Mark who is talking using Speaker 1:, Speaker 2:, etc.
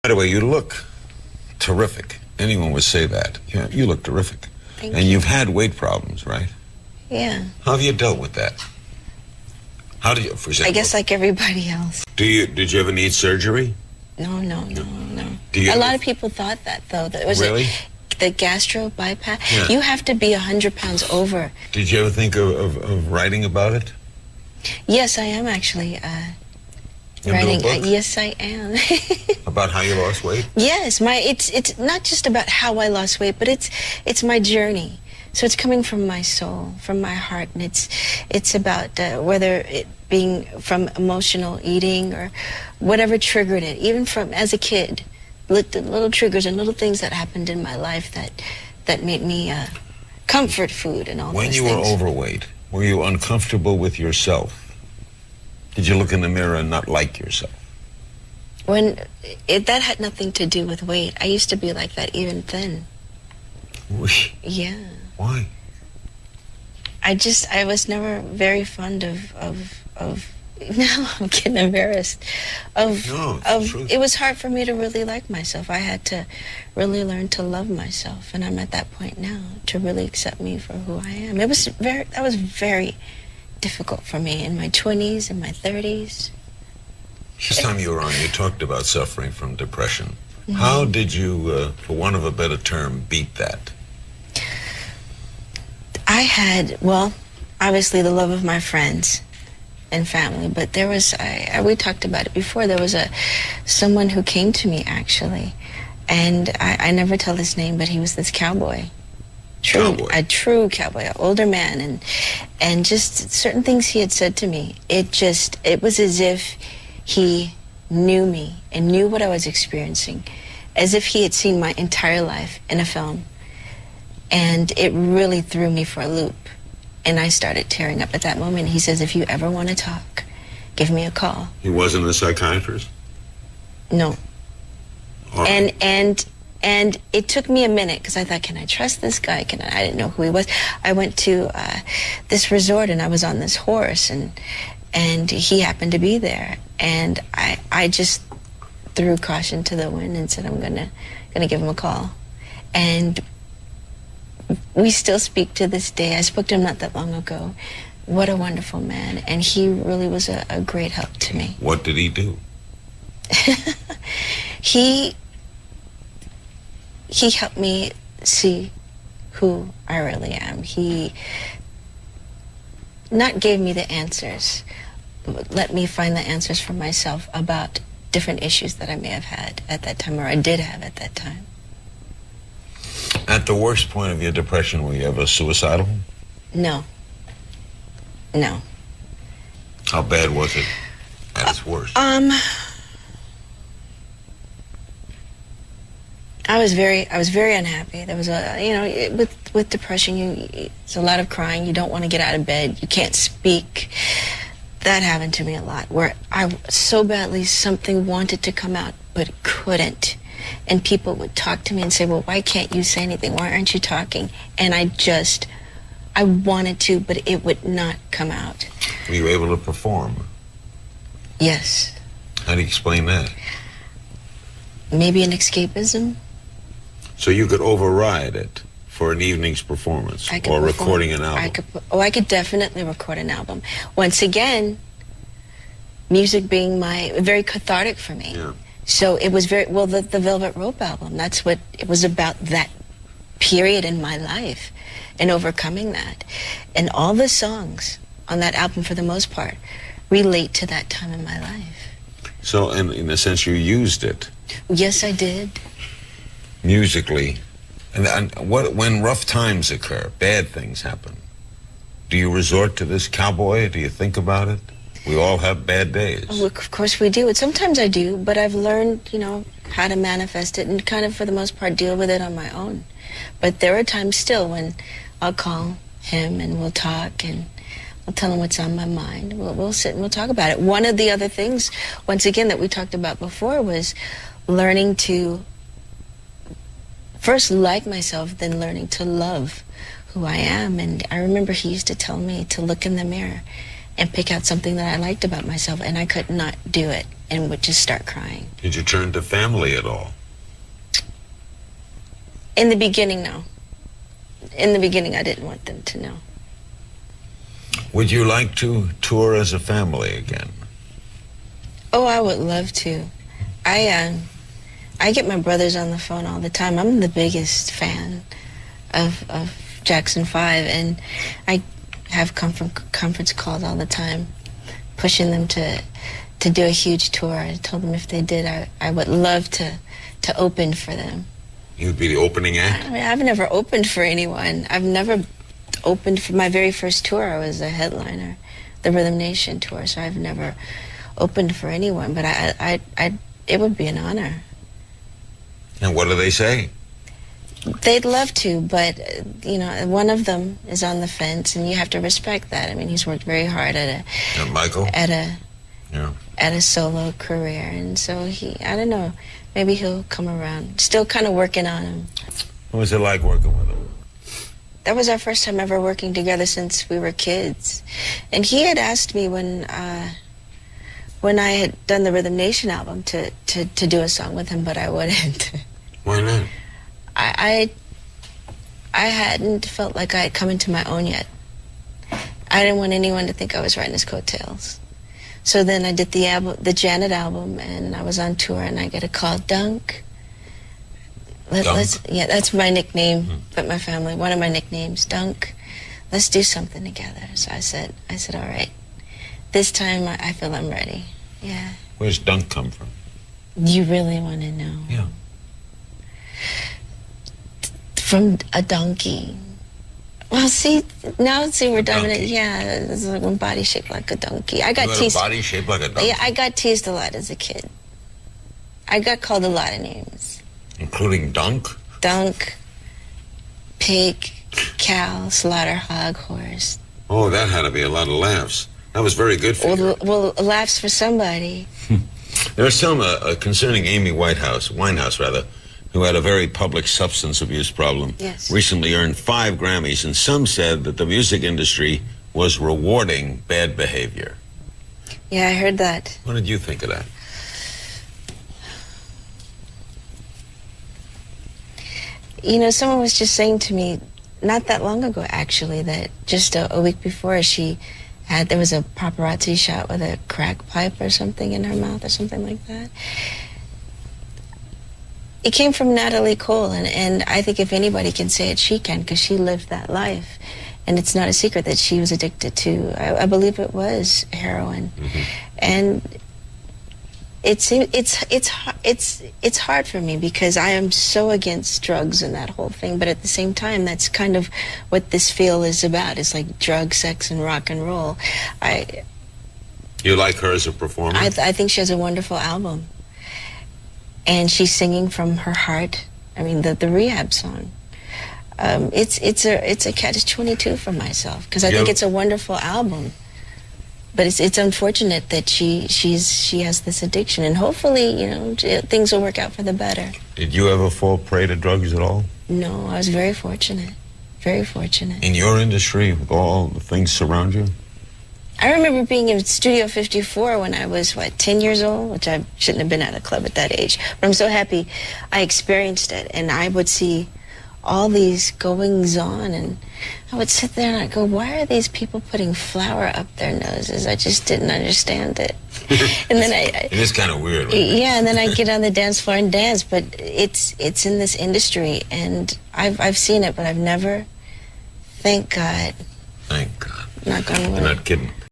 Speaker 1: By the way, you look terrific. Anyone would say that. Yeah, you look terrific.
Speaker 2: Thank
Speaker 1: and
Speaker 2: you.
Speaker 1: you've had weight problems, right?
Speaker 2: Yeah.
Speaker 1: How have you dealt with that? How do you, for example?
Speaker 2: I guess like everybody else.
Speaker 1: Did you ever need surgery?
Speaker 2: No.
Speaker 1: Do you
Speaker 2: A lot of people thought that, though. That was
Speaker 1: Really?
Speaker 2: the gastro bypass.
Speaker 1: Yeah.
Speaker 2: You have to be 100 pounds over.
Speaker 1: Did you ever think of writing about it?
Speaker 2: Yes, I am actually
Speaker 1: You have a
Speaker 2: writing.
Speaker 1: book?
Speaker 2: Yes, I am.
Speaker 1: About how you lost weight?
Speaker 2: Yes, it's not just about how I lost weight, but it's my journey. So it's coming from my soul, from my heart, and it's about whether it being from emotional eating or whatever triggered it, even from as a kid, little triggers and little things that happened in my life that made me comfort food and all
Speaker 1: When
Speaker 2: those
Speaker 1: you
Speaker 2: things.
Speaker 1: were overweight, were you uncomfortable with yourself? Did you look in the mirror and not like yourself?
Speaker 2: That had nothing to do with weight. I used to be like that even then. Yeah.
Speaker 1: Why?
Speaker 2: I was never very fond of now I'm getting embarrassed.
Speaker 1: No, it's the truth.
Speaker 2: It was hard for me to really like myself. I had to really learn to love myself, and I'm at that point now to really accept me for who I am. That was very difficult for me in my 20s and my 30s.
Speaker 1: Last time you were on, you talked about suffering from depression. How did you, for want of a better term, beat that?
Speaker 2: I had, well, obviously the love of my friends and family, but there was, we talked about it before, there was someone who came to me actually, and I never tell his name, but he was this cowboy. A true cowboy, an older man, and just certain things he had said to me, it was as if he knew me and knew what I was experiencing, as if he had seen my entire life in a film. And it really threw me for a loop. And I started tearing up at that moment. He says, if you ever want to talk, give me a call.
Speaker 1: He wasn't a psychiatrist?
Speaker 2: No.
Speaker 1: All right.
Speaker 2: And it took me a minute because I thought, can I trust this guy? I didn't know who he was. I went to this resort and I was on this horse and he happened to be there. And I just threw caution to the wind and said, I'm gonna give him a call. And we still speak to this day. I spoke to him not that long ago. What a wonderful man. And he really was a great help to me.
Speaker 1: What did he do?
Speaker 2: He helped me see who I really am. He not gave me the answers, but let me find the answers for myself about different issues that I may have had at that time, or I did have at that time.
Speaker 1: At the worst point of your depression, were you ever suicidal?
Speaker 2: No.
Speaker 1: How bad was it at its worst?
Speaker 2: I was very unhappy. There was with depression, it's a lot of crying. You don't want to get out of bed. You can't speak. That happened to me a lot, where I so badly something wanted to come out, but couldn't. And people would talk to me and say, well, why can't you say anything? Why aren't you talking? And I wanted to, but it would not come out.
Speaker 1: Were you able to perform?
Speaker 2: Yes.
Speaker 1: How do you explain that?
Speaker 2: Maybe an escapism.
Speaker 1: So you could override it for an evening's performance or recording an album?
Speaker 2: I could definitely record an album. Once again, music being very cathartic for me.
Speaker 1: Yeah.
Speaker 2: So it was the Velvet Rope album, that's what it was about, that period in my life and overcoming that. And all the songs on that album, for the most part, relate to that time in my life.
Speaker 1: So in a sense, you used it.
Speaker 2: Yes, I did.
Speaker 1: Musically. And when rough times occur, bad things happen, do you resort to this cowboy? Do you think about it? We all have bad days.
Speaker 2: Oh, of course we do. Sometimes I do, but I've learned, how to manifest it and kind of, for the most part, deal with it on my own. But there are times still when I'll call him and we'll talk and I'll tell him what's on my mind. We'll sit and we'll talk about it. One of the other things, once again, that we talked about before was learning to first like myself, then learning to love who I am. And I remember he used to tell me to look in the mirror and pick out something that I liked about myself, and I could not do it. and would just start crying.
Speaker 1: Did you turn to family at all?
Speaker 2: In the beginning, no. In the beginning, I didn't want them to know.
Speaker 1: Would you like to tour as a family again?
Speaker 2: Oh, I would love to. I get my brothers on the phone all the time. I'm the biggest fan of Jackson 5, and I have conference calls all the time, pushing them to do a huge tour. I told them if they did, I would love to open for them.
Speaker 1: You'd be the opening act?
Speaker 2: I mean, I've never opened for anyone. I've never opened for my very first tour. I was a headliner, the Rhythm Nation tour, so I've never opened for anyone, but it would be an honor.
Speaker 1: And what do they say?
Speaker 2: They'd love to, but, you know, one of them is on the fence, and you have to respect that. I mean, he's worked very hard at
Speaker 1: Michael?
Speaker 2: Yeah. At a solo career, and so I don't know, maybe he'll come around. Still kind of working on him.
Speaker 1: What was it like working with him?
Speaker 2: That was our first time ever working together since we were kids. And he had asked me when I had done the Rhythm Nation album to do a song with him, but I wouldn't.
Speaker 1: Why not?
Speaker 2: I hadn't felt like I had come into my own yet. I didn't want anyone to think I was riding his coattails. So then I did the Janet album, and I was on tour, and I get a call, Dunk. Yeah, that's my nickname, but my family, one of my nicknames, Dunk. Let's do something together. So I said, all right. This time I feel I'm ready. Yeah.
Speaker 1: Where's Dunk come from?
Speaker 2: You really want to know?
Speaker 1: Yeah.
Speaker 2: From a donkey. Well, now we're diving in. Yeah, it's like one body shaped like a donkey. I got teased.
Speaker 1: A body shaped like a donkey?
Speaker 2: Yeah, I got teased a lot as a kid. I got called a lot of names.
Speaker 1: Including Dunk?
Speaker 2: Dunk, pig, cow, slaughter, hog, horse.
Speaker 1: Oh, that had to be a lot of laughs. That was very good for you.
Speaker 2: Well, laughs for somebody.
Speaker 1: There's some concerning Amy Winehouse, who had a very public substance abuse problem.
Speaker 2: Yes.
Speaker 1: Recently earned 5 Grammys, and some said that the music industry was rewarding bad behavior.
Speaker 2: Yeah, I heard that.
Speaker 1: What did you think of that?
Speaker 2: You know, someone was just saying to me, not that long ago, actually, that just a week before there was a paparazzi shot with a crack pipe or something in her mouth or something like that. It came from Natalie Cole, and I think if anybody can say it, she can, because she lived that life. And it's not a secret that she was addicted to, I believe it was heroin. Mm-hmm. And it's hard for me because I am so against drugs and that whole thing, but at the same time, that's kind of what this field is about. It's like drugs, sex, and rock and roll.
Speaker 1: You like her as a performer?
Speaker 2: I think she has a wonderful album. And she's singing from her heart. I mean, the Rehab song. It's a catch-22 for myself because I think it's a wonderful album. But it's unfortunate that she has this addiction, and hopefully, you know, things will work out for the better.
Speaker 1: Did you ever fall prey to drugs at all?
Speaker 2: No, I was very fortunate. Very fortunate.
Speaker 1: In your industry, with all the things surround you?
Speaker 2: I remember being in Studio 54 when I was, 10 years old, which I shouldn't have been at a club at that age. But I'm so happy I experienced it, and I would see all these goings-on, and I would sit there and I'd go, why are these people putting flour up their noses? I just didn't understand it. And then
Speaker 1: it is kind of weird, right?
Speaker 2: Yeah, and then I'd get on the dance floor and dance, but it's in this industry, and I've seen it, but I've never, thank God.
Speaker 1: Thank God.
Speaker 2: Knock on wood.
Speaker 1: You're not kidding.